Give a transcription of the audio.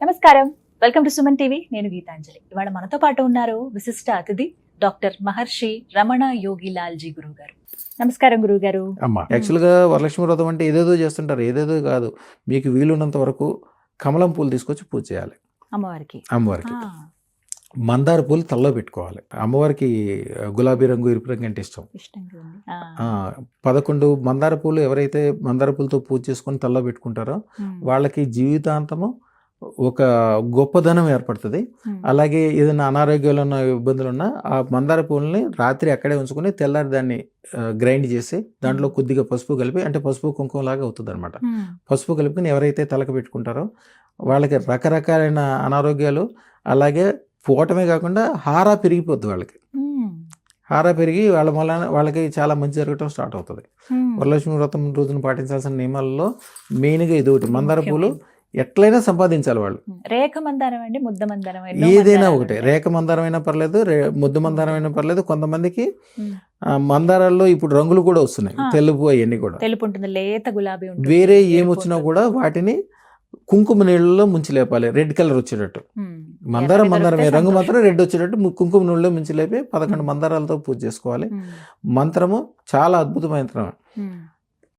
నమస్కారం, welcome to Suman TV. నేను గీతాంజలి. ఇవాళ మనతో పాటు ఉన్నారు విశిష్ట అతిథి డాక్టర్ మహర్షి రమణ యోగిలాల్జీ గురువు గారు. నమస్కారం గురువు గారు. అమ్మా, యాక్చువల్గా వరలక్ష్మి వ్రతం అంటే ఏదేదో చేస్తుంటారు. ఏదేదో కాదు, మీకు వీలున్నంత వరకు కమలం పూలు తీసుకొచ్చి పూజ చేయాలి అమ్మవారికి. మందార పూలు తల్లో పెట్టుకోవాలి. అమ్మవారికి గులాబీ రంగు, ఎరుపు రంగు అంటే ఇష్టం. 11 మందార పూలు ఎవరైతే మందార పూలతో పూజ చేసుకొని తల్లో పెట్టుకుంటారో వాళ్ళకి జీవితాంతము ఒక గొప్పదనం ఏర్పడుతుంది. అలాగే ఏదైనా అనారోగ్యాలు ఉన్న ఇబ్బందులు ఉన్నా ఆ మందార పూలని రాత్రి అక్కడే ఉంచుకొని తెల్లారి దాన్ని గ్రైండ్ చేసి దాంట్లో కొద్దిగా పసుపు కలిపి, అంటే పసుపు కుంకుమ లాగా అవుతుంది అనమాట. పసుపు కలుపుకొని ఎవరైతే తలకు పెట్టుకుంటారో వాళ్ళకి రకరకాలైన అనారోగ్యాలు, అలాగే పోవటమే కాకుండా హారా పెరిగిపోద్ది. వాళ్ళకి హారా పెరిగి వాళ్ళకి చాలా మంచి జరగటం స్టార్ట్ అవుతుంది. వరలక్ష్మి వ్రతం రోజున పాటించాల్సిన నియమాలలో మెయిన్గా ఇది ఒకటి. మందార పూలు ఎట్లయినా సంపాదించాలి వాళ్ళు. రేఖ మందారం అండి, ముద్ద మందారం, ఏదైనా ఒకటే. రేఖ మందారం అయినా పర్లేదు, ముద్ద మందారం అయినా పర్లేదు. కొంతమందికి మందారాల్లో ఇప్పుడు రంగులు కూడా వస్తున్నాయి, తెలుపు అవన్నీ కూడా. తెలుపు ఉంటుంది, లేత గులాబీ ఉంటుంది. వేరే ఏమొచ్చినా కూడా వాటిని కుంకుమ నీళ్ళలో ముంచి లేపాలి, రెడ్ కలర్ వచ్చేటట్టు. మందారం రంగు మాత్రం రెడ్ వచ్చేటట్టు కుంకుమ నీళ్ళలో ముంచి లేపి 11 మందారాలతో పూజ చేసుకోవాలి. మంత్రము చాలా అద్భుతమైన మంత్రం.